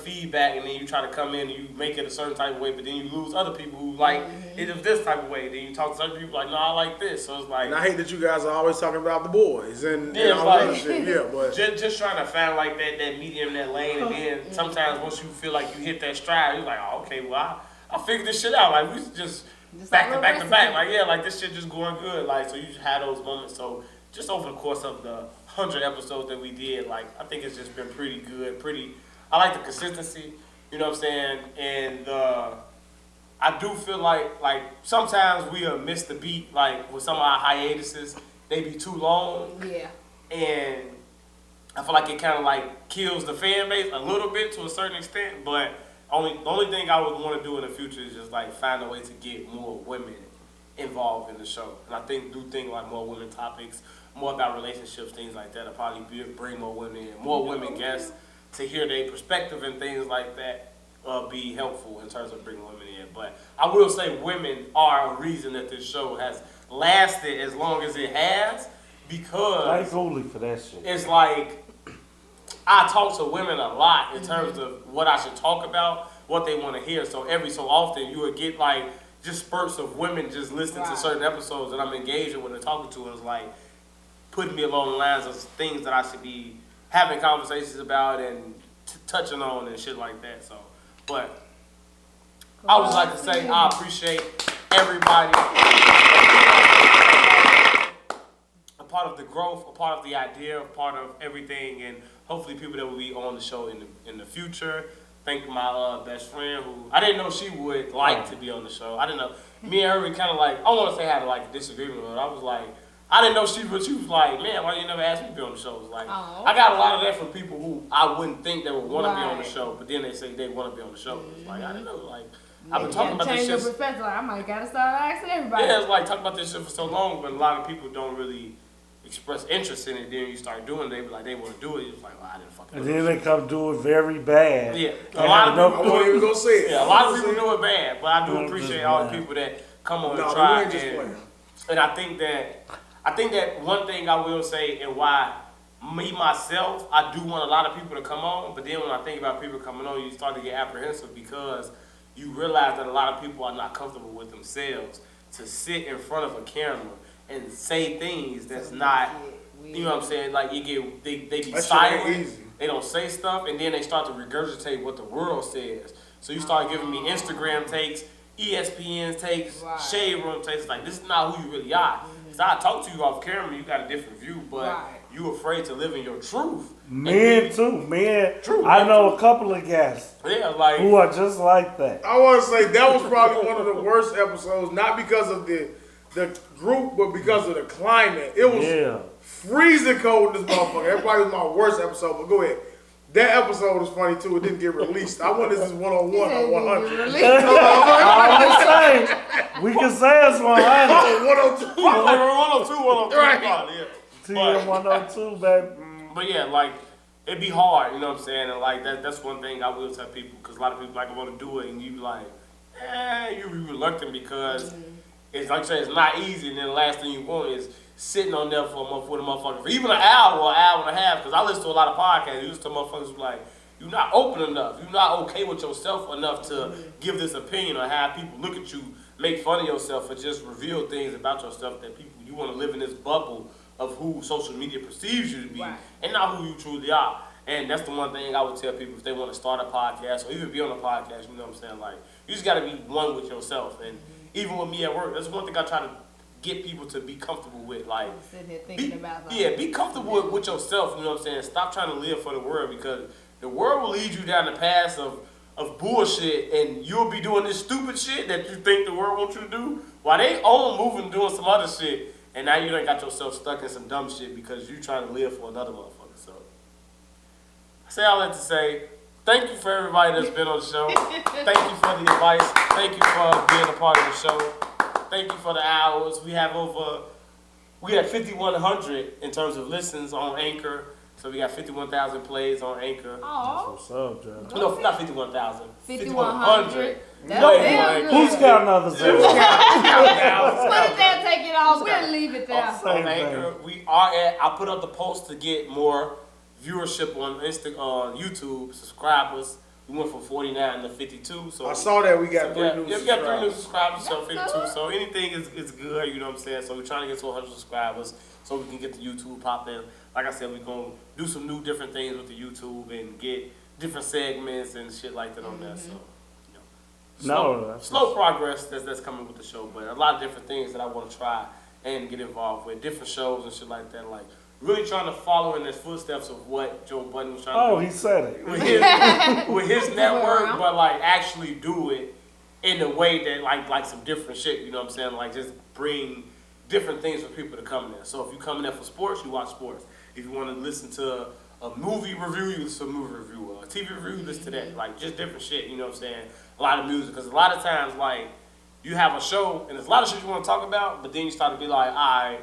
feedback, and then you try to come in and you make it a certain type of way, but then you lose other people who like it this type of way. Then you talk to other people like, no, I like this. So it's like, and I hate that you guys are always talking about the boys and all like, that shit. Yeah, but just trying to find like that medium, that lane, and then sometimes once you feel like you hit that stride, you're like, oh, okay, well I figured this shit out. Like we just back to back. Like yeah, like this shit just going good. Like so you just had those moments. So just over the course of the 100 episodes that we did, like I think it's just been pretty good. I like the consistency. You know what I'm saying? And I do feel like sometimes we'll miss the beat. Like with some of our hiatuses, they be too long. Yeah. And I feel like it kind of like kills the fan base a little bit to a certain extent. But the only thing I would want to do in the future is just like find a way to get more women involved in the show. And I think like more women topics, more about relationships, things like that. I'll probably bring more women in, more women guests to hear their perspective and things like that. Be helpful in terms of bringing women in. But I will say women are a reason that this show has lasted as long as it has, because thanks only for that shit. It's like I talk to women a lot in terms of what I should talk about, what they want to hear. So every so often you would get like just spurts of women just listening to certain episodes that I'm engaging with and talking to. It's like putting me along the lines of things that I should be having conversations about and touching on and shit like that. So, but I would like to say I appreciate everybody. A part of the growth, a part of the idea, a part of everything, and hopefully people that will be on the show in the future. Thank my best friend who I didn't know she would like to be on the show. I didn't know. Me and her were kind of like, I want to say had like a disagreement with her. I was like, I didn't know she was like, man, why you never asked me to be on the show? Like, I got a lot of that from people who I wouldn't think they would want to be on the show, but then they say they want to be on the show. It's like, I didn't know. Like, I've been talking about this shit. Change your perspective. Like, I might gotta start asking everybody. Yeah, it's like talking about this shit for so long, but a lot of people don't really express interest in it. Then you start doing it, they be like, they want to do it. It's like, well, I didn't fucking. And then they come do it very bad. Yeah, a lot of people do it. Go say it. Yeah, a lot of people do it bad, but I do appreciate all the people that come on and try. And I think that one thing I will say, and why me myself, I do want a lot of people to come on, but then when I think about people coming on, you start to get apprehensive because you realize that a lot of people are not comfortable with themselves to sit in front of a camera and say things that's not, you know what I'm saying? Like they be silent, they don't say stuff, and then they start to regurgitate what the world says. So you start giving me Instagram takes, ESPN takes, Shade Room takes. Like, this is not who you really are. Because I talk to you off camera, you got a different view, but you afraid to live in your truth. Men too, I know a couple of guys who are just like that. I want to say that was probably one of the worst episodes, not because of the group, but because of the climate. It was freezing cold in this motherfucker. Everybody was my worst episode, but go ahead. That episode was funny too. It didn't get released. I want this is 101 or 100. I was saying, we can say it's 100. 102. 102, 103. Right. TM 102, baby. But yeah, like, it'd be hard, you know what I'm saying? And like, that's one thing I will tell people, because a lot of people like want to do it, and you be like, you be reluctant because it's like you say, it's not easy, and then the last thing you want is sitting on there with a motherfucker for even an hour or an hour and a half, because I listen to a lot of podcasts. You listen to motherfuckers who like, you're not open enough. You're not okay with yourself enough to give this opinion or have people look at you, make fun of yourself, or just reveal things about yourself that people, you want to live in this bubble of who social media perceives you to be and not who you truly are. And that's the one thing I would tell people if they want to start a podcast or even be on a podcast, you know what I'm saying? Like, you just got to be one with yourself. And even with me at work, that's one thing I try to get people to be comfortable with. Like, sitting here thinking about be comfortable with yourself, you know what I'm saying? Stop trying to live for the world, because the world will lead you down the path of bullshit, and you'll be doing this stupid shit that you think the world wants you to do while they own moving doing some other shit, and now you done got yourself stuck in some dumb shit because you trying to live for another motherfucker. So I say all that to say thank you for everybody that's been on the show. Thank you for the advice. Thank you for being a part of the show. Thank you for the hours. We have 5,100 in terms of listens on Anchor. So we got 51,000 plays on Anchor. Oh. What's up, John? No, not 51,000. 5,100. Who's counting other zeros? What if they'll take it off? We'll leave it there. On Anchor, we are at. I put up the post to get more viewership on YouTube, subscribers. We went from 49 to 52. So I saw that we got 3 new subscribers. We got 3 new subscribers, so 52. So anything is good, you know what I'm saying? So we're trying to get to 100 subscribers so we can get the YouTube popping. Like I said, we're going to do some new different things with the YouTube and get different segments and shit like that on there. So, slow progress that's coming with the show, but a lot of different things that I want to try and get involved with, different shows and shit like that. Like, really trying to follow in the footsteps of what Joe Budden was trying to do. Oh, he said it. With his network, but like actually do it in a way that like some different shit, you know what I'm saying? Like just bring different things for people to come in there. So if you come in there for sports, you watch sports. If you want to listen to a movie review, you listen to a movie review. A TV review, you listen to that. Like just different shit, you know what I'm saying? A lot of music, because a lot of times like you have a show and there's a lot of shit you want to talk about, but then you start to be like, all right,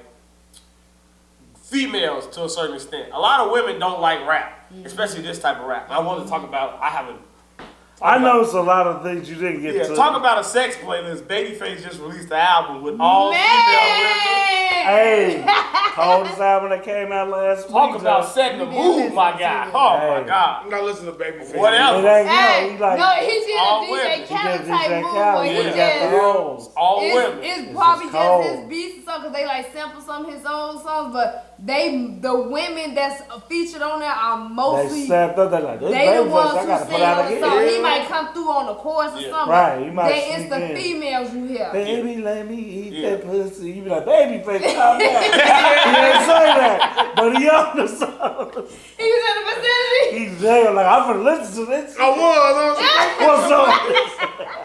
females to a certain extent. A lot of women don't like rap, especially this type of rap. I want to talk about, I know it's a lot of things you didn't get to. Talk about a sex playlist. Babyface just released the album with all female women. Hey, coldest album that came out last week. Talk about setting the mood, my guy. Oh my God. I'm not listening to Babyface. What else? He's in a DJ Khaled type mood where he just all women. It's probably just his beats and stuff because they like sample some of his own songs, but the women that's featured on there are mostly they the ones who sing on the song. He might come through on the chorus or something. Right, he might. It's the females you hear. Baby, let me eat that pussy. You be like, Babyface, calm down. He didn't say that, but he on the song. He was in the vicinity. He's there, like I'm gonna listen to this. I was. What's up?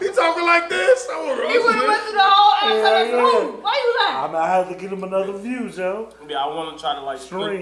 He talking like this? I want to He would have went through the whole episode. Why you like? I have to give him another view, Joe. Yeah, I want to try to like split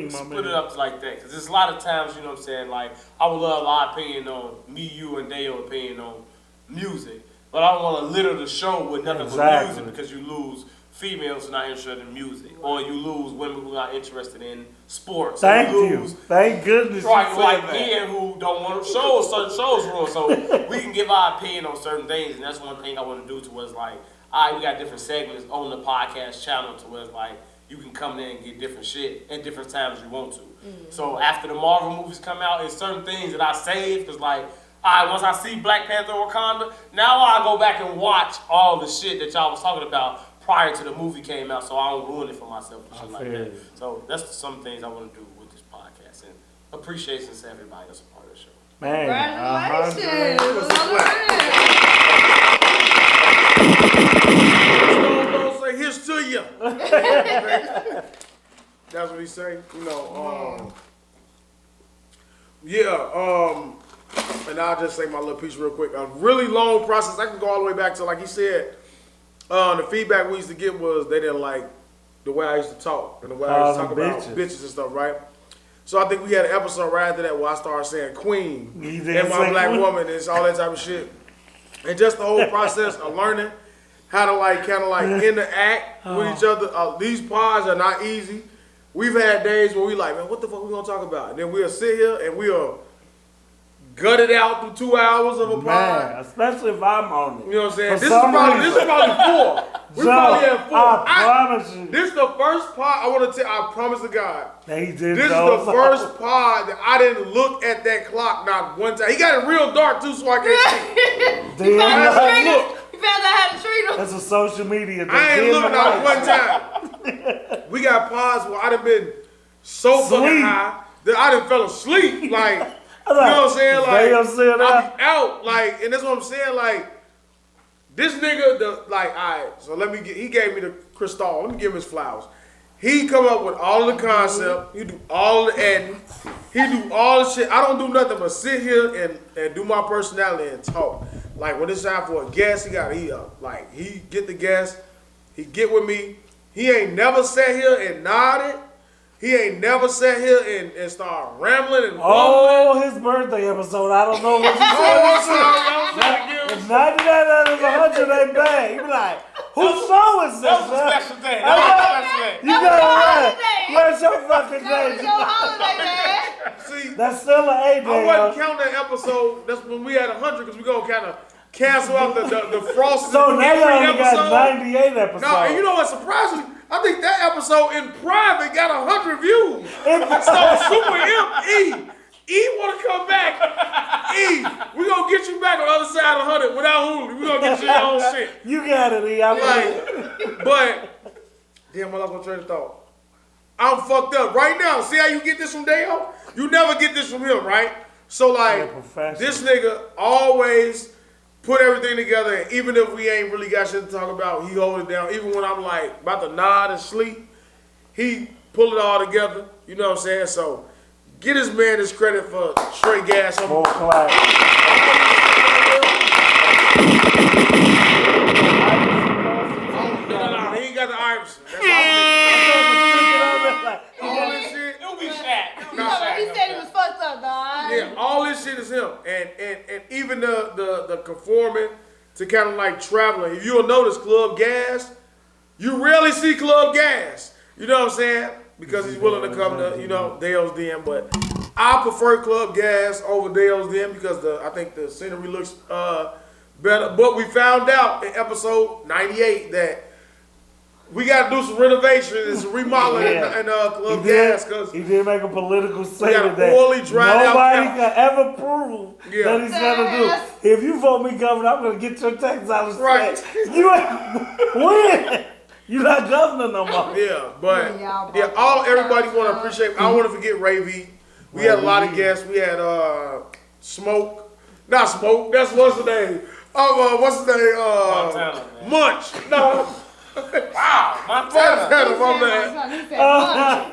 it up like that, because there's a lot of times, you know what I'm saying, like I would love our opinion on me, you, and Daeo opinion on music, but I don't want to litter the show with nothing but music, because you lose females who are not interested in music, or you lose women who are not interested in sports. Thank you. Thank goodness. Right, like men who don't want to show certain shows rules, so we can give our opinion on certain things, and that's one thing I want to do to us. Like, all right, we got different segments on the podcast channel to where it's like you can come in and get different shit at different times you want to. So after the Marvel movies come out, there's certain things that I save, because like, all right, once I see Black Panther Wakanda, now I go back and watch all the shit that y'all was talking about prior to the movie came out, so I don't ruin it for myself and shit like that. So that's some things I want to do with this podcast, and appreciation to everybody that's a part of the show. Man, congratulations! Don't say here's to you. That's what he say. You know. And I'll just say my little piece real quick. A really long process. I can go all the way back to, like he said. The feedback we used to get was they didn't like the way I used to talk and the way I used to talk about bitches and stuff, right? So I think we had an episode right after that where I started saying queen and my black woman and all that type of shit. And just the whole process of learning how to like kind of like interact with each other. These pods are not easy. We've had days where we like, man, what the fuck we gonna talk about? And then we'll sit here and we'll gut it out through 2 hours of a pod. Especially if I'm on it. You know what I'm saying? This is probably 4. We probably have 4. I promise you. This is the first pod, I want to tell, I promise to God. This is the first pod that I didn't look at that clock not one time. He got it real dark too, so I can't see. You found out how to treat him. That's a social media. I ain't looking at one time. We got pods where I done been so fucking high that I done fell asleep. Like, you know what I'm saying? Like, I be out. Like, and that's what I'm saying. Like, this nigga, alright, so he gave me the crystal. Let me give him his flowers. He come up with all of the concept. He do all the editing. He do all the shit. I don't do nothing but sit here and do my personality and talk. Like, when it's time for a guest, he get the guest. He get with me. He ain't never sat here and nodded. He ain't never sat here and started rambling and his birthday episode. I don't know what you said. If 99 out of 100 ain't bad. You be like, whose show is this? That was a special day. You got it. Where's your fucking day? That was your holiday, man. See, that's still an A day. I wasn't counting that episode. That's when we had 100, because we gonna kind of cancel out the frosted. So now you only got 98 episodes. No, and you know what surprised me? I think that episode in private got 100 views. So Super M E want to come back. E, we gonna get you back on the other side of 100 without Hulu. We gonna get you your own shit. You got it, E. I'm Like, but damn, I lost my train of thought. I'm fucked up right now. See how you get this from daeo? You never get this from him, right? So like, this nigga always put everything together, and even if we ain't really got shit to talk about, he hold it down. Even when I'm like about to nod and sleep, he pull it all together. You know what I'm saying? So get this man his credit for straight gas. Full clap. No, he ain't got the Iverson. That's all this shit. It'll be fat. He said he was fucked up, dog. Yeah, all this shit is him, and even the conforming to kind of like traveling. If you'll notice, Club Gas, you rarely see Club Gas. You know what I'm saying? Because he's willing to come to daeos Den, but I prefer Club Gas over daeos Den because I think the scenery looks better. But we found out in episode 98 that we got to do some renovations, some remodeling in Club Gas because he did make a political statement that nobody can ever prove that he's gonna do. If you vote me governor, I'm gonna get your tax out of state. Right. You ain't win. You're not governor no more. Yeah, but everybody want to appreciate. I don't want to forget Ray V. We had a lot of guests. We had Smoke, not Smoke. That's what's the name. What's his name? Montana, man. Munch. No. Wow, Montana. My bad.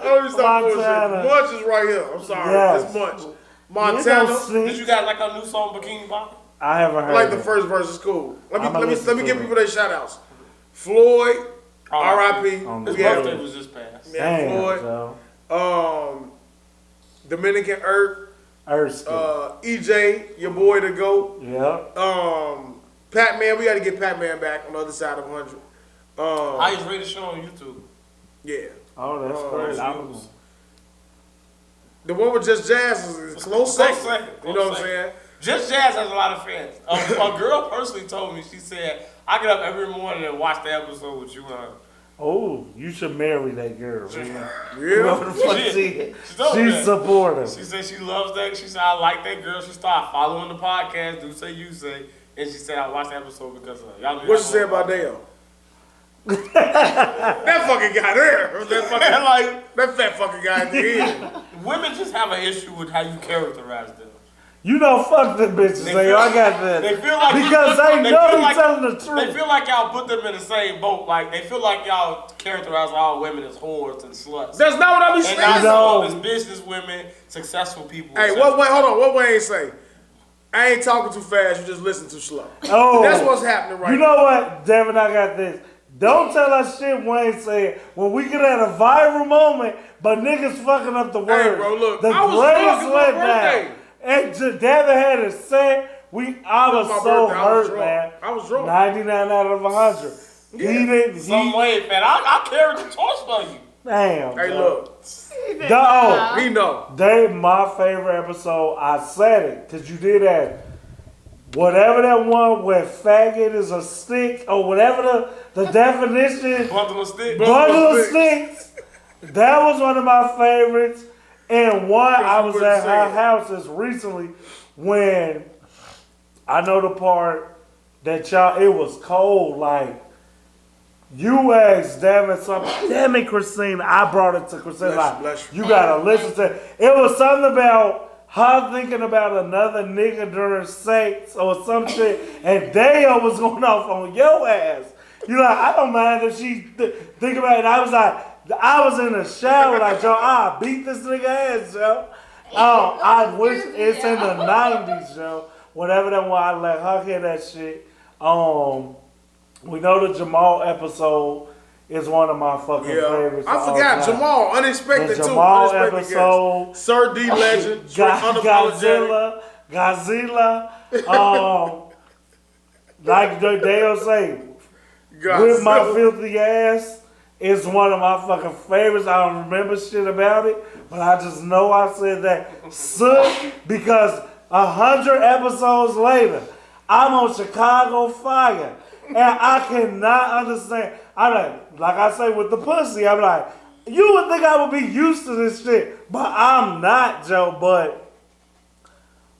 Montana. Munch is right here. I'm sorry. Yes. It's Munch. Montana. Did you guys like our new song, Bikini Bottom? I haven't heard. I like the first verse. It's cool. Let me give people their shout outs. Floyd, R.I.P. His birthday was just passed. Yeah, Floyd. Dominican Earth. EJ, your boy the GOAT. Yeah. Pat Man, we got to get Pat Man back on the other side of 100. How you rate the show on YouTube? Yeah. Oh, that's great. The one with Just Jazz is close second. You know what I'm saying? Just Jazz has a lot of fans. A girl personally told me, she said, I get up every morning and watch the episode with you on. Oh, you should marry that girl. Yeah. She's supportive. She said she loves that. She said, I like that girl. She started following the podcast, Do Say You Say. And she said, I watched the episode because of y'all. What she said about daeo? That fucking guy there. That fat fucking guy at the end. Women just have an issue with how you characterize them. You know, fuck them bitches. I got that. They feel like because they know you're telling the truth. They feel like y'all put them in the same boat. Like they feel like y'all characterize all women as whores and sluts. That's not what I be saying. And not as business women, successful people. Hey, hold on. What Wayne say? I ain't talking too fast. You just listen too slow. Oh, that's what's happening right now. You know what, Devin? I got this. Don't tell us shit Wayne said when we get at a viral moment, but niggas fucking up the words. Hey, bro, look. The greatest letdown. And Devin had it set. I was so hurt, man. I was drunk. 99 out of 100. Yeah. He didn't. Some way, man. I carried the torch for you. Damn. Hey, look. He know. They my favorite episode. I said it because you did that. Whatever that one where faggot is a stick or whatever the definition. Bundle of sticks. Bundle of sticks. That was one of my favorites. And one, I was at her house just recently when I know the part that it was cold. Like, you asked Devin something. Damn it, Christina. I brought it to Christina. You got to listen to it. It was something about her thinking about another nigga during sex or some shit. And daeo was going off on your ass. You like, I don't mind if she think about it. I was like, I was in the shower like, yo, I beat this nigga ass, yo. I wish it's in the 90s, yo. Whatever that one, I let her hear that shit. We know the Jamal episode is one of my fucking favorites. I forgot Jamal, unexpected the too. Jamal Unexpected episode. Guest. Sir D Legend, Godzilla. Like daeo say, with my filthy ass. It's one of my fucking favorites. I don't remember shit about it, but I just know I said that. Soot, because 100 episodes later, I'm on Chicago Fire, and I cannot understand. I'm like I say with the pussy, I'm like, you would think I would be used to this shit, but I'm not, Joe. But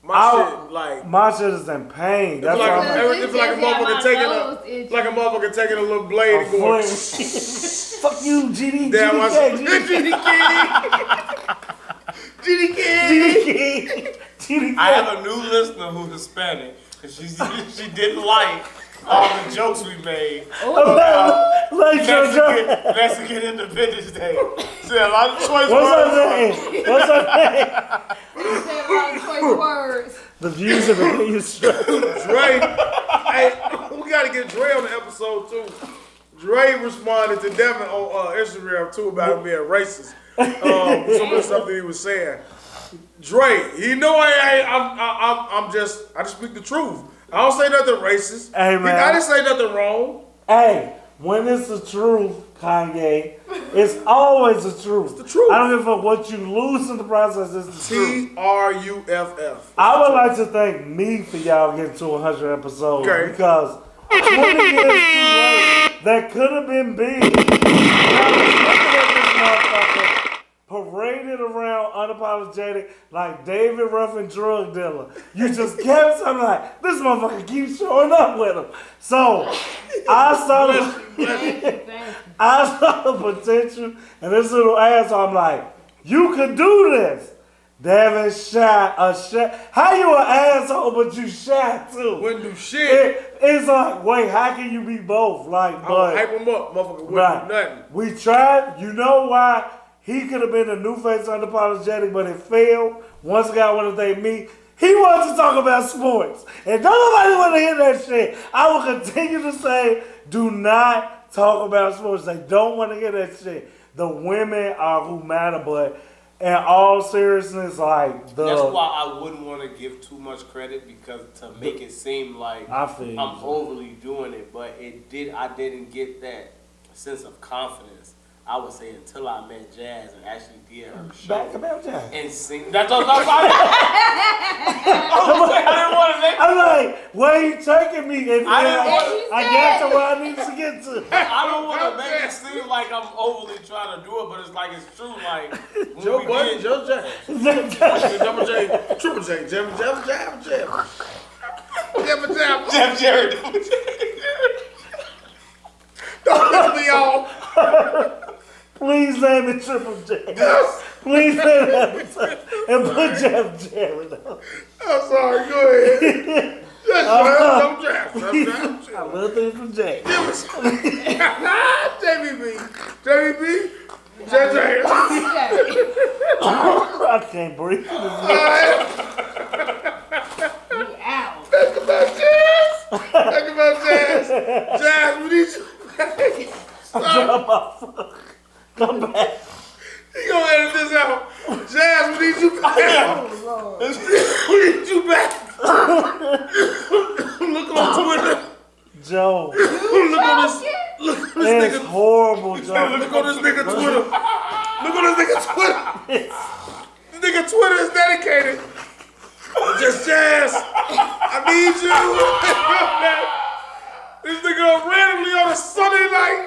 My shit is in pain. That's why it's like a motherfucker taking a little blade and going. Fuck you, GD. GD. I have a new listener who's Hispanic, and she didn't like all the jokes we made about Mexican Independence Day. Said a lot of choice words. What's her name? He said a lot of choice words. The views of opinion straight. Dre, hey, we gotta get Dre on the episode too. Dre responded to Devin on Instagram too about him being racist. Some of the stuff that he was saying. Dre, you know I just speak the truth. I don't say nothing racist. Hey man, I didn't say nothing wrong. Hey, when it's the truth, Kanye, it's always the truth. It's the truth. I don't give a fuck what you lose in the process. It's the truth. TRUFF. I would like to thank me for y'all getting to 100 episodes because 20 years too late, that could have been big. Now, looking at this motherfucker paraded around unapologetic like David Ruffin drug dealer. You just kept something like, this motherfucker keeps showing up with him. So I saw the potential and this little asshole. I'm like, you could do this. Devin shot a shot. How you an asshole but you shot too? Wouldn't do shit. It's like, wait, how can you be both? Like, but hype him up, motherfucker. Wouldn't do nothing. We tried. You know why? He could have been a new face unapologetic, but it failed. Once a guy wanted to meet, he wants to talk about sports. And don't nobody want to hear that shit. I will continue to say, do not talk about sports. They don't want to hear that shit. The women are who matter, but in all seriousness, like that's why I wouldn't want to give too much credit because to make it seem like I'm overly doing it, but I didn't get that sense of confidence. I would say until I met Jazz and actually did her show. Back about Jazz. And sing. That's what I'm saying. I didn't want to make I'm like, where you taking me? And I got to where I need to get to. I don't want to make it seem like I'm overly trying to do it, but it's like it's true. Like Joe Budden, Joe Jazz, Double J, Triple J, Jab, Jerry. Don't piss me off. Please name it Triple J. Yes. Please name it and put Jeff Jarrett on. I'm sorry, go ahead. Just I love things from Jay. JBB. I can't breathe. You out. Talk about Jazz. Jazz, we need you. Come back. He gonna edit this out. Jazz, we need you back. We need you back. Look on Twitter. Joe. Look on this It's nigga. horrible, Joe. Look on this nigga Twitter. Look on this nigga Twitter. This nigga Twitter is dedicated. Just Jazz. I need you. This nigga randomly on a Sunday night,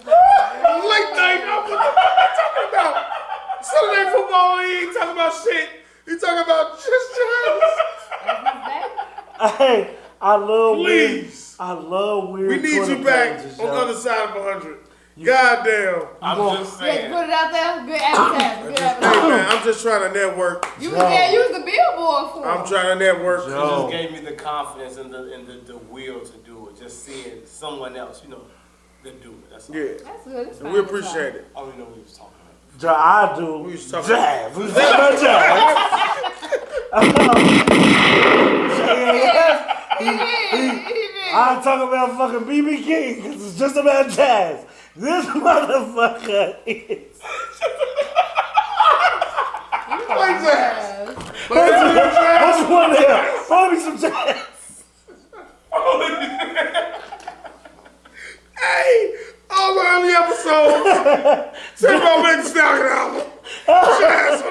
late night. What the fuck are you talking about? Sunday football, he ain't talking about shit. He talking about just Jazz. Hey, I love Please. I love weird. We need Twitter you back pages, on the yo. other side of 100. Goddamn. I'm just Yeah, saying. put it out there. Good advertising. Good Hey advertising. man, I'm just trying to network. You was the billboard for I'm it. trying to network. It just gave me the confidence and the will to do it. Just seeing someone else, to do it. That's all. Yeah. That's good. It's And fine. we appreciate it. I don't even know what he was talking about. I do. We was talking Jazz. We was talking about Jazz. I'm talking about fucking BB King because it's just about Jazz. This motherfucker is. Play Jazz. What's one there? Pour me some Jazz. Hey, all the early episodes. Say about Megan Stallion album. Jazz. Man,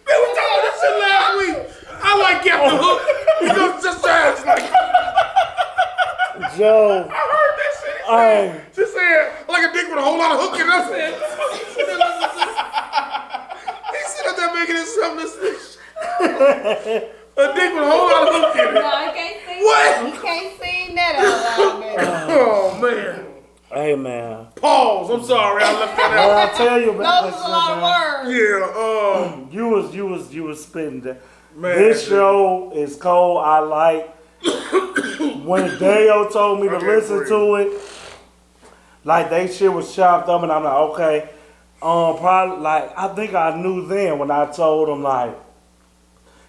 we talked about this shit last week. I like Captain Hook because just Jazz. Like, Joe. I heard that shit. Just saying, like a dick with a whole lot of hook in it. That's it. He said that making it something. A dick with a whole lot of hook in it. No, he can't sing. What? He can't sing that out loud, man. Oh man. Hey man. Pause. I'm sorry, I left that out. Well, I tell you about Those was a lot of words. Yeah. You was spitting that. Man, This show is cold. I like when Daeo told me to listen to it. Like they shit was chopped up, and I'm like, okay. Probably like I think I knew then when I told him like,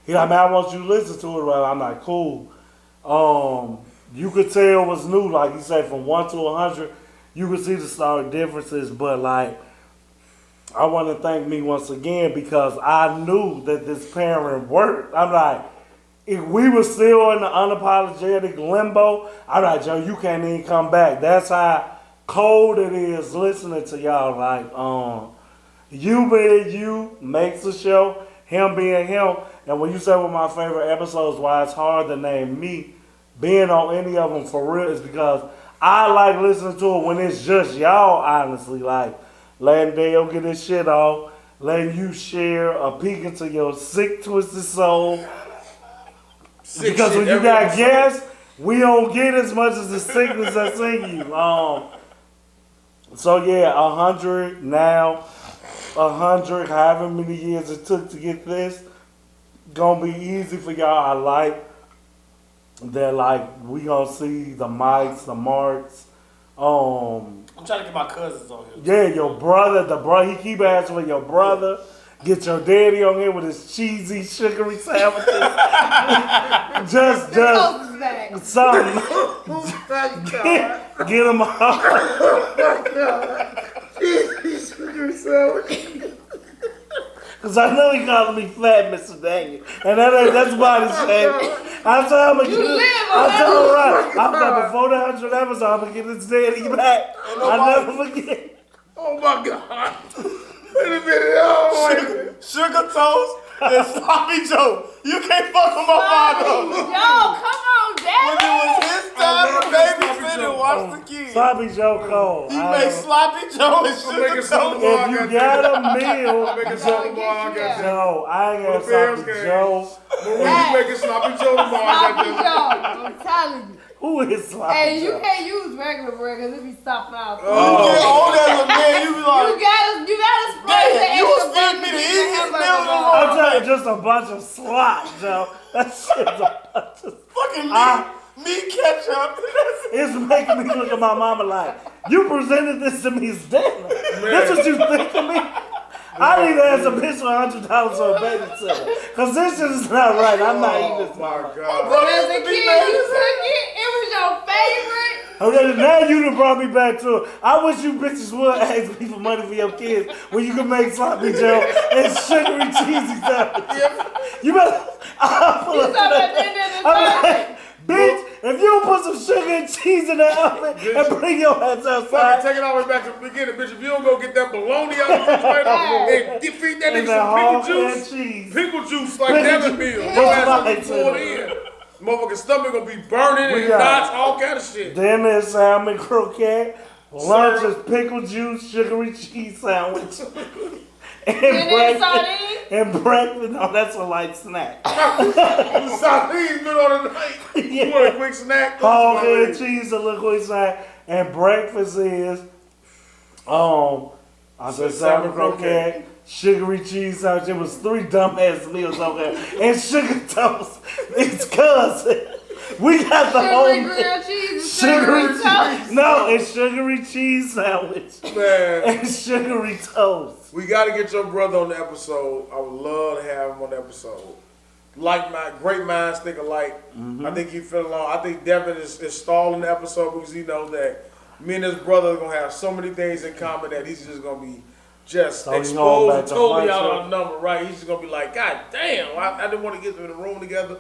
he like, man, I want you to listen to it. Well, I'm like, cool. You could tell it was new. Like he said, from 1 to 100, you could see the stark differences. But like, I want to thank me once again because I knew that this pairing worked. I'm like, if we were still in the unapologetic limbo, I'm like, Joe, you can't even come back. That's how cold it is listening to y'all. Like, you being you makes the show, him being him. And when you say one of my favorite episodes, why it's hard to name me being on any of them for real is because I like listening to it when it's just y'all, honestly. Like, letting Dale get his shit off, letting you share a peek into your sick, twisted soul. Because when you got guests, we don't get as much as the sickness that's in you. So yeah, 100 now, 100, however many years it took to get this, gonna be easy for y'all. I like that, like, we gonna see the mics, the marks. I'm trying to get my cousins on here. Yeah, your brother, he keep asking for your brother. Get your daddy on here with his cheesy, sugary sandwiches. just something. Get him out. Cheesy sugary sandwich. Cause I know he calling me fat, Mr. Daniel, and that's body shaming. I told him, I'm like, before the 100 episodes, I'm gonna get his daddy back. I'll never forget. Oh my God. Wait a minute. Oh, Sugar toast and sloppy Joe. You can't fuck with my father. Yo, come on, When it Daddy. was his time to babysit and watch the kids. Sloppy Joe Cole. He made sloppy Joe and sugar toast. If you got a meal, making something tomorrow. I got you. no, I ain't got sloppy Joe. Marie, you making sloppy Joe tomorrow. I Sloppy got you. Joe, I'm telling you. Who is sloppy Hey, Joe? you can't use regular bread because it be stopping out. You get old as a man, you be like, You gotta spray the damn, you extra was feeding me the easiest meal in the world. I'm telling you, just a bunch of slop, Joe. That shit's a bunch of Fucking meat ketchup. It's making me look at my mama like, you presented this to me as dinner. That's what you think of me? I need to ask a bitch for $100 for a babysitter. Because this shit is not right. I'm not eating this. Oh my But God. as a kid, you took it. It was your favorite. Okay, now you done brought me back to it. I wish you bitches would ask me for money for your kids when you can make sloppy Joe and sugary cheesy sandwiches. You better. I'll pull You up saw to that that. in there I'm like, bitch, if you don't put some sugar and cheese in that oven and bring your ass Fucking outside. take it all the way back to the beginning, bitch. If you don't go get that bologna out of the refrigerator and feed that And nigga the some hog pickle and juice, cheese. pickle juice like Pickle that juice. meal. What's Your ass mine gonna be poured to in. Motherfucking stomach gonna be burning We and got- knots, all kind of shit. Dinner is salmon croquette. Lunch is pickle juice, sugary cheese sandwich. And then sardine. And breakfast, no, that's a light snack. The sardines been on the night. You want a quick snack? Hog and cheese, a little quick snack. And breakfast is, I said salmon croquette, sugary cheese sandwich. It was 3 dumbass meals over there. And sugar toast. It's cousin. We got the Sugary whole grilled cheese and sugary sugary toast. No, it's sugary cheese sandwich. Man, And sugary toast. we got to get your brother on the episode. I would love to have him on the episode. Like my great minds think alike. I think he fell along. I think Devin is stalling the episode because he knows that me and his brother are gonna have so many things in common that he's just gonna be just So you going back exposed to totally friendship? out of the number, right? He's just gonna be like, God damn, I didn't want to get them in the room together.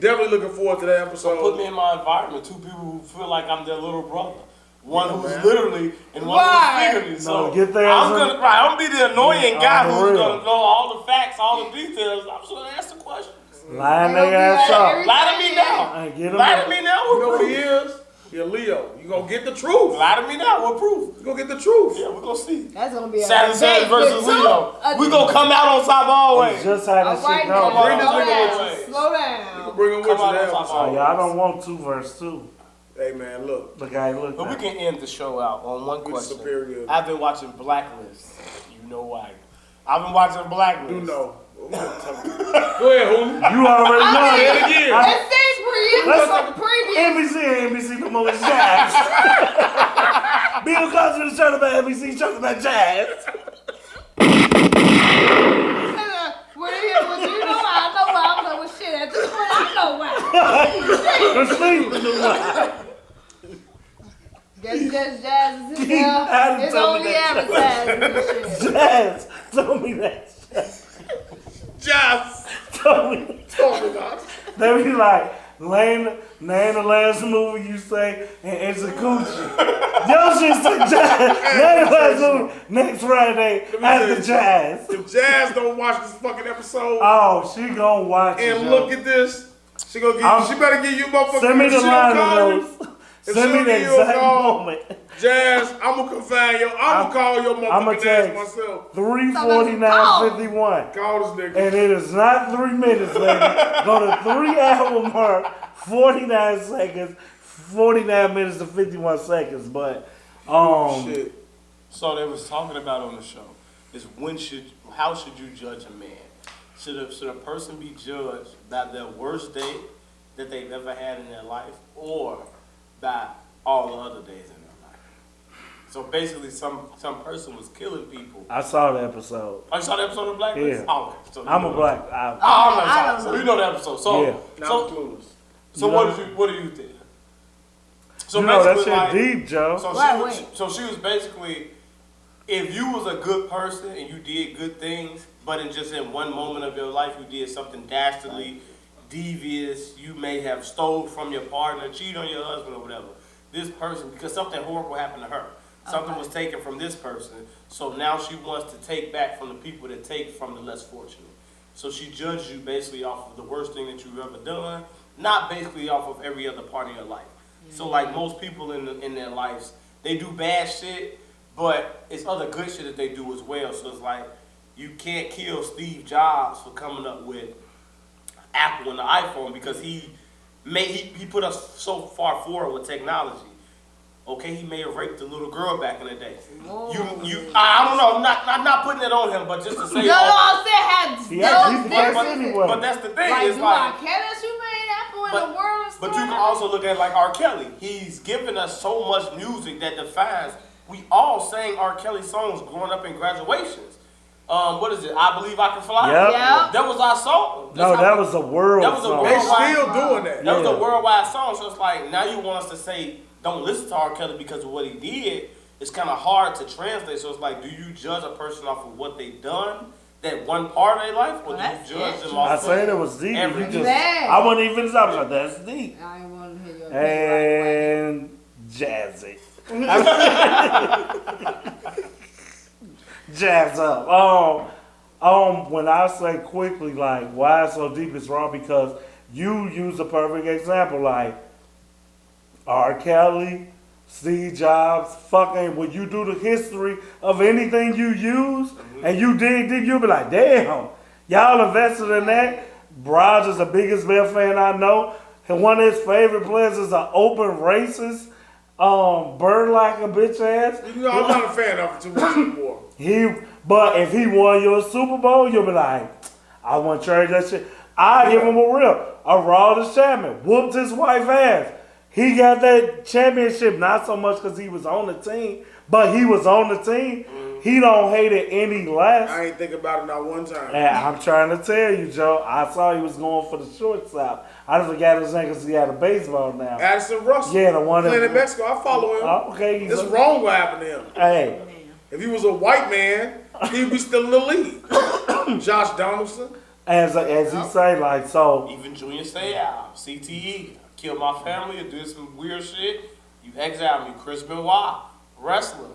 Definitely looking forward to that episode. Put me in my environment. 2 people who feel like I'm their little brother. One who's man. literally and one Right. who's figuratively. So No, get there I'm as a- gonna be the annoying guy on the who's real. gonna know all the facts, all the details. I'm just gonna ask the questions. Line They gonna their be ass like up. every- Lie to me now. And get 'em Lie up. to me now. You know what he is? You're Leo. You gonna get the truth. Lie to me now. What proof? You gonna get the truth. Yeah, we're gonna see. That's gonna be a Saturday versus Leo. We gonna come out on top always. Just how this shit go. Slow You down. can bring them with you now. Oh, yeah, I don't want 2 verse 2. Hey man, look. Look how he look. But we can end the show out on one question. Superior. I've been watching Blacklist. You know why? I've been watching Blacklist. You know. Go ahead, Hulu. You already know Say it. it again. Let's say previous. NBC no more jazz. Bill Cosby is talking about NBC, talking about jazz. Well, you know why? I know why. I'm like, well, shit. At this point, I know why. Christina why. Just jazz is his it's only advertising and shit. Jazz told me that. Jazz. Told me. They be like, name the last movie you say and it's a coochie. Yo shit say jazz. Name the last movie next Friday after jazz. If Jazz don't watch this fucking episode Oh, she gonna watch it. and look at this, she gonna give she better give you motherfucking Send me the shit line call of those. If Send me she the give you a exact call, moment. Jazz, I'm gonna confine you. I'm gonna call your I'ma motherfucking text ass myself. 3:49:51. Call this nigga. And it is not 3 minutes, lady. Go to 3 hour mark, 49 seconds, 49 minutes to 51 seconds. But Shit. So they was talking about on the show is how should you judge a man? Should a person be judged by their worst day that they've ever had in their life, or by all the other days in their life? So basically, some person was killing people. I saw the episode. Oh, you saw the episode of Blacklist? Yeah. Oh, okay. So I'm a black. So you know the episode. So clueless. So what do you think? So you know that basically, shit like, deep, Joe. So she was basically, if you was a good person and you did good things, but in one moment of your life you did something dastardly, devious, you may have stole from your partner, cheated on your husband or whatever. This person, because something horrible happened to her. Something was taken from this person. So now she wants to take back from the people that take from the less fortunate. So she judged you basically off of the worst thing that you've ever done, not basically off of every other part of your life. So like most people in their lives, they do bad shit, but it's other good shit that they do as well. So it's like, you can't kill Steve Jobs for coming up with Apple and the iPhone because he put us so far forward with technology. Okay, he may have raped a little girl back in the day. I don't know. I'm not putting it on him, but just to say. I'm saying but that's the thing. Like, it's like, you made Apple in the world. But you can also look at it like R. Kelly. He's given us so much music that defines. We all sang R. Kelly songs growing up in graduations. What is it? I Believe I Can Fly. Yep. That was our song. That was a world. That was a song. They still doing that. That was a worldwide song. So it's like now you want us to say don't listen to R. Kelly because of what he did. It's kind of hard to translate. So it's like, do you judge a person off of what they done, that one part of their life, or do you judge them off? I said it was deep. Everything. I wasn't even finished. I was like, that's deep. I ain't want to hear your And jazzy. Jazz up. When I say quickly, like, why it's so deep, it's wrong because you use a perfect example, like R. Kelly, Steve Jobs, fucking, when you do the history of anything you use and you dig deep, you'll be like, damn, y'all invested in that. Brodge is the biggest Bear fan I know. And one of his favorite players is an open racist, bird like a bitch ass. You know, I'm not a fan of it too much anymore. But if he won your Super Bowl, you'll be like, I want to trade that shit. I give him a real. A Rawlings champion. Whooped his wife ass. He got that championship, not so much because he was on the team, but he was on the team. He don't hate it any less. I ain't think about it not one time. And I'm trying to tell you, Joe, I saw he was going for the shortstop. I just forgot his name because he had a baseball now. Addison Russell. Yeah, the one playing in Mexico. I follow him. Okay. It's wrong what happened to him. Hey. If he was a white man, he'd be still in the league. Josh Donaldson. As he say, like, so. Even Junior Seau, CTE, killed my family or did some weird shit. You exiled me. Chris Benoit, wrestler.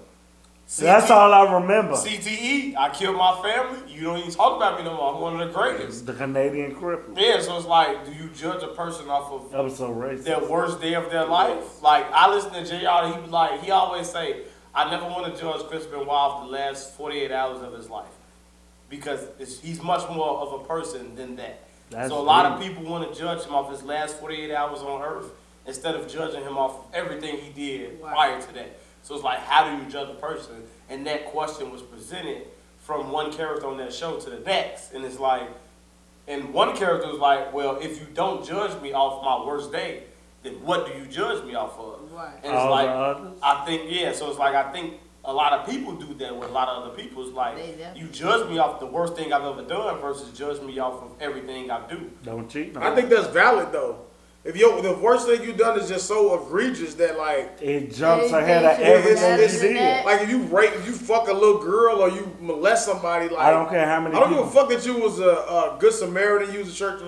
That's all I remember. CTE, I killed my family. You don't even talk about me no more. I'm one of the greatest. The Canadian cripple. Yeah, so it's like, do you judge a person off of That was so racist. their worst day of their life? Like, I listen to JR, he be like, he always say, I never want to judge Chris Benoit off the last 48 hours of his life. Because he's much more of a person than that. That's so a lot of people want to judge him off his last 48 hours on earth instead of judging him off of everything he did prior to that. So it's like, how do you judge a person? And that question was presented from one character on that show to the next. And it's like, and one character was like, well, if you don't judge me off my worst day, then what do you judge me off of? Right. And it's like, I think, so it's like, I think a lot of people do that with a lot of other people. It's like, you judge me off the worst thing I've ever done versus judge me off of everything I do. Don't cheat. No. I think that's valid though. If the worst thing you've done is just so egregious that like it jumps ahead of everything you did. Like if you fuck a little girl or you molest somebody, like I don't care how many. I don't give a fuck that you was a good Samaritan, you was a church.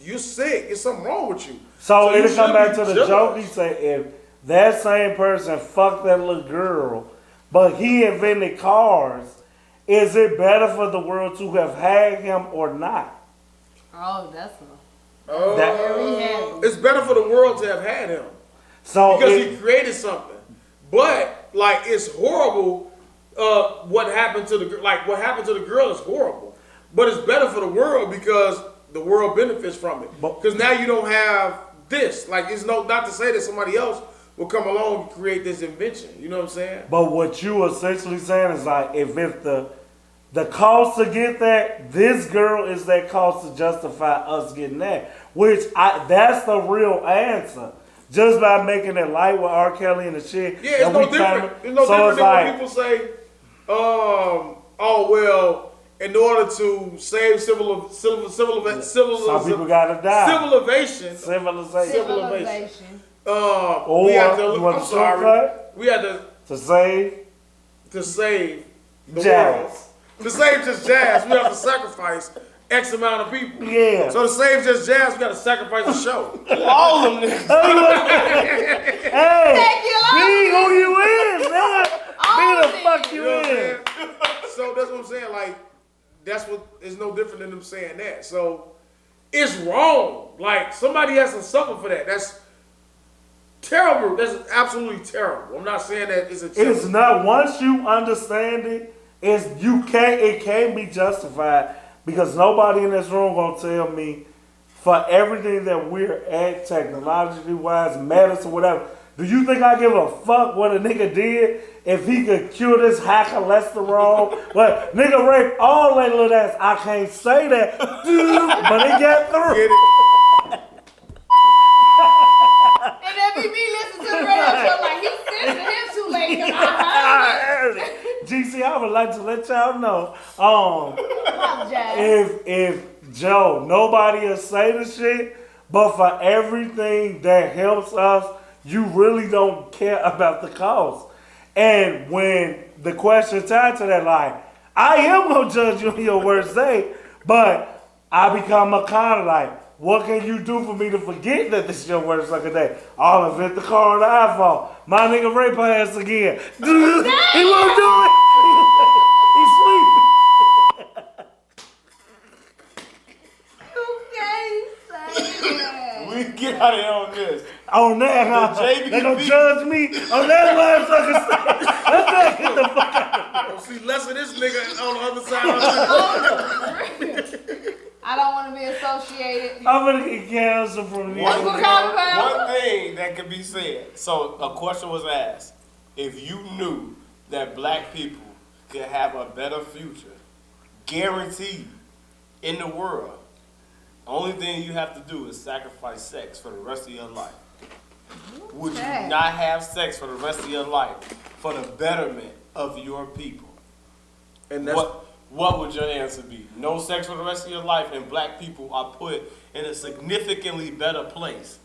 You're sick. There's something wrong with you. So it'll come back to the joke. He said if that same person fucked that little girl, but he invented cars, is it better for the world to have had him or not? Oh, that's it's better for the world to have had him. So because he created something. But like it's horrible what happened to the girl is horrible. But it's better for the world because the world benefits from it. Because now you don't have this. Like it's not to say that somebody else will come along and create this invention. You know what I'm saying? But what you essentially saying is like if the cost to get that, this girl is that cost to justify us getting that. Which that's the real answer. Just by making it light with R. Kelly and the shit. Yeah, it's no different. It's no different than when people say, oh well, in order to save some people gotta die. Civilization. Or we have to, you want I'm sorry. We had to save the world. To save just jazz, we have to sacrifice X amount of people. Yeah. So to save just jazz, we got to sacrifice the show. All of them niggas. Hey, be who you is, man. Be the fuck you is. So that's what I'm saying. Like, it's no different than them saying that. So it's wrong. Like, somebody has to suffer for that. That's terrible. That's absolutely terrible. I'm not saying that it's a terrible. It's not. Once you understand it, it can't be justified because nobody in this room gonna tell me for everything that we're at technologically wise, medicine, whatever. Do you think I give a fuck what a nigga did if he could cure this high cholesterol? But nigga raped all that little ass. I can't say that, but it got through. And then me listen to the radio show like he said to him too late. I heard it. GC, I would like to let y'all know, Apologize. if Joe, nobody will say the shit, but for everything that helps us, you really don't care about the cost. And when the question tied to that, like, I am gonna judge you on your worst day, but I become a kind of like, what can you do for me to forget that this is your worst fucking day? I'll invent the car on the iPhone. My nigga rape her ass again. He won't do it. He's sleeping. We get out of here on this. On that, huh? They gonna judge me on that motherfucker stage. Let's not get the fuck out of here. See less of this nigga on the other side. I don't want to be associated. I'm gonna get canceled from the One thing that could be said. So a question was asked: if you knew that black people could have a better future, guaranteed, in the world, the only thing you have to do is sacrifice sex for the rest of your life. Would you not have sex for the rest of your life for the betterment of your people? And that's what would your answer be? No sex for the rest of your life and black people are put in a significantly better place?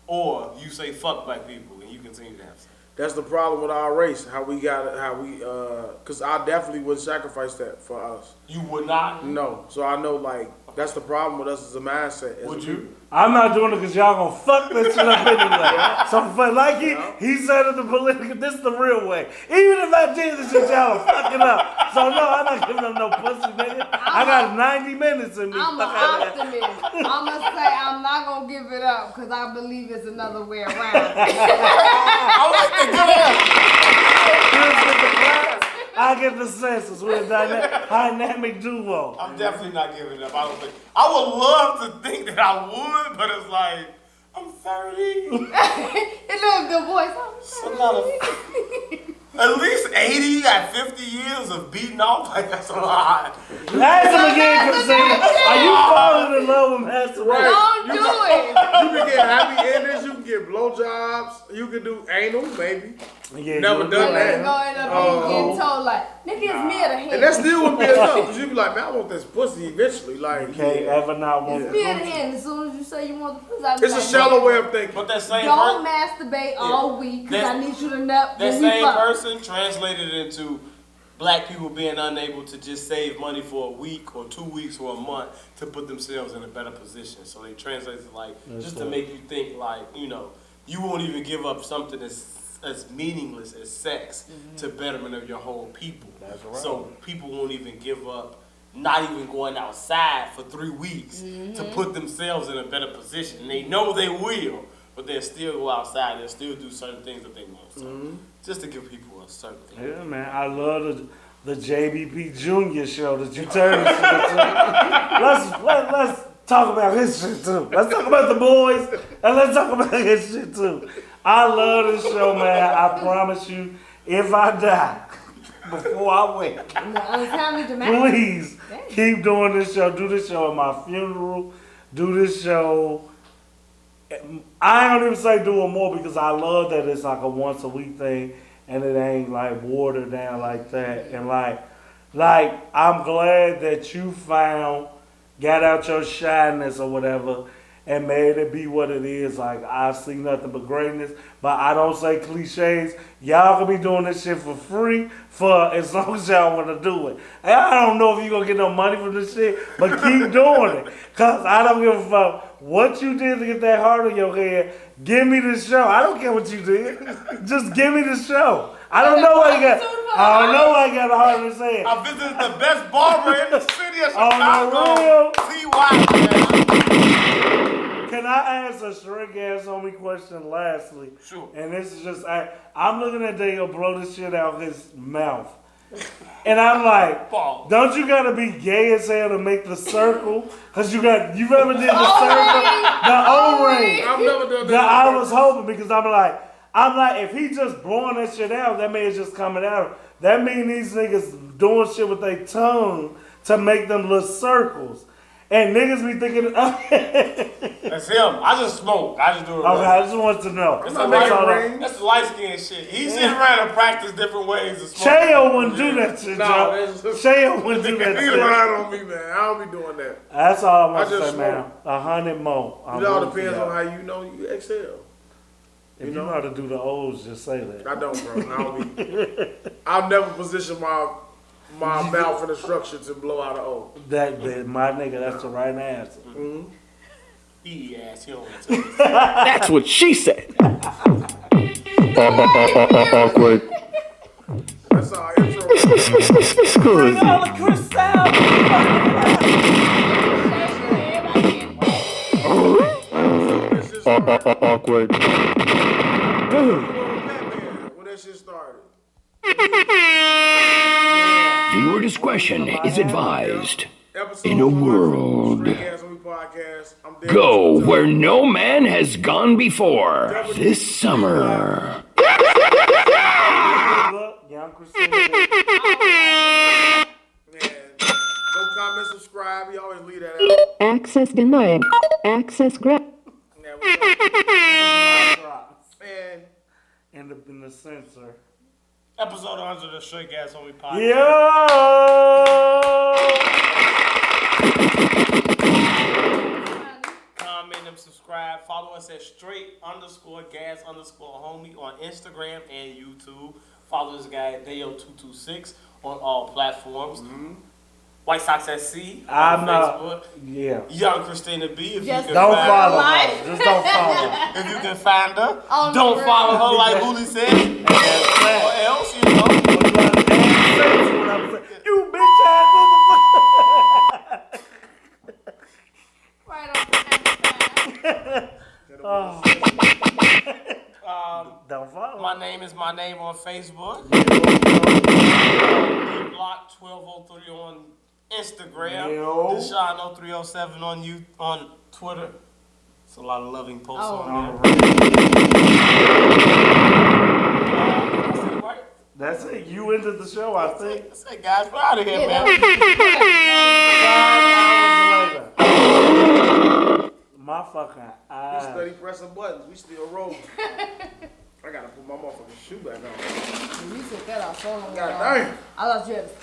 Or you say fuck black people and you continue to have sex? That's the problem with our race. Because I definitely would sacrifice that for us. You would not? No. So I know, like, that's the problem with us as a mindset. Would you? I'm not doing it because y'all gonna fuck this shit up anyway. So, but like he said in the political, this is the real way. Even if I did this shit, y'all will fuck it up. So no, I'm not giving them no pussy, nigga. I got 90 minutes in me. I'm an optimist. I'm gonna say I'm not gonna give it up because I believe it's another way around. I like the good. I get the census with a dynamic duo. I'm definitely not giving it up. I don't think. I would love to think that I would, but it's like I'm 30. It look good voice. It's a lot of. At least 80 at 50 years of beating off, like that's a lot. Ask him again, Christina. Are you falling in love with masturbation? Don't do it. You can get happy endings, you can get blowjobs, you can do anal, maybe. Yeah, Never done that. Go end up getting told like, nigga, it's me at the hand. And that still wouldn't be enough, because you'd be like, man, I want this pussy eventually. Like, You can't ever not want It's me at the hand. As soon as you say you want the pussy, I be it's a like, shallow way of thinking. But that same don't person, masturbate all week because I need you to nut that when we same fuck. person translated into black people being unable to just save money for a week or 2 weeks or a month to put themselves in a better position. So they translate it like just to make you think like, you know, you won't even give up something as meaningless as sex to betterment of your whole people. That's right. So people won't even give up not even going outside for 3 weeks to put themselves in a better position. And they know they will, but they'll still go outside. They'll still do certain things that they want. So just to give people a certain thing. Yeah, man. I love the JBP Junior show that you turned into. Let's talk about his shit too. Let's talk about the boys and let's talk about his shit too. I love this show, man. I promise you, if I die before I wake, Untimely dramatic. please keep doing this show. Do this show at my funeral. Do this show. I don't even say do it more because I love that it's like a once a week thing and it ain't like watered down like that. And like I'm glad that you got out your shyness or whatever and made it be what it is. Like I see nothing but greatness, but I don't say cliches. Y'all can be doing this shit for free for as long as y'all want to do it. And I don't know if you're going to get no money from this shit, but keep doing it. Because I don't give a fuck what you did to get that heart on your head. Give me the show. I don't care what you did. Just give me the show. I don't know why you got. I don't know why you got a heart on his head. I visited the best barber in the city of On the Chicago. Can I ask a straight ass homie question lastly? Sure. And this is just, I'm looking at Daeo blow this shit out his mouth. And I'm like, don't you gotta be gay as hell to make the circle? Cause you ever did the circle? The O-ring. I've never done that. I was hoping because I'm like, if he just blowing that shit out, that means it's just coming out. That mean these niggas doing shit with their tongue to make them little circles. And niggas be thinking, That's him. I just smoke. I just do it. okay, I just want to know. That's That's the light skin shit. He sit around and practice different ways of smoking. Chayo wouldn't do that shit, Joe. Chayo wouldn't do that He shit. lied on me, man. I don't be doing that. That's all I want I to just say, man. 100 more. It all depends on how you know you exhale. If you know how to do the O's, just say that. I don't, bro. I don't be. I'll never position my mouth in a structure to blow out an O. That my nigga, that's the right answer. He ass. He don't want to. That's what she said. Awkward. That's our intro. Good. All the Chris out. Awkward. When that shit started. Viewer discretion is advised. Episode In a 100, world. Straight Gas on Me Podcast. I'm Daeo. Go where no man has gone before this summer. Young Christina. Man, go comment, subscribe. We always leave that out. Access denied. Access granted. Man, man, End up in the censor. Episode 100 of the Straight Gas on Me Podcast. Yo! Comment and subscribe. Follow us at straight_gas_homie on Instagram and YouTube. Follow this guy at daeo226 on all platforms. WhitesoxSC I'm on not. Facebook. Yeah. Young Christina B. If Just you can Don't find follow her. her. Just don't follow her. If you can find her, On don't the follow ground. her like Huli said, And that's or that. else you know. What you gotta say what I'm saying. You bitch ass motherfucker. Right on time. Don't follow. My name is my name on Facebook. dblock 1203 on Instagram. Yo. Deshaun 0307 on Twitter. It's a lot of loving posts Oh. on there. That's it, right? That's it. You ended the show, I think. That's it, guys. We're out of here, man. 5 hours later. My fucking We eyes. steady pressing buttons. We still rolling. I gotta put my motherfucking shoe back on. You took that off so long. God dang. I thought you had to stop.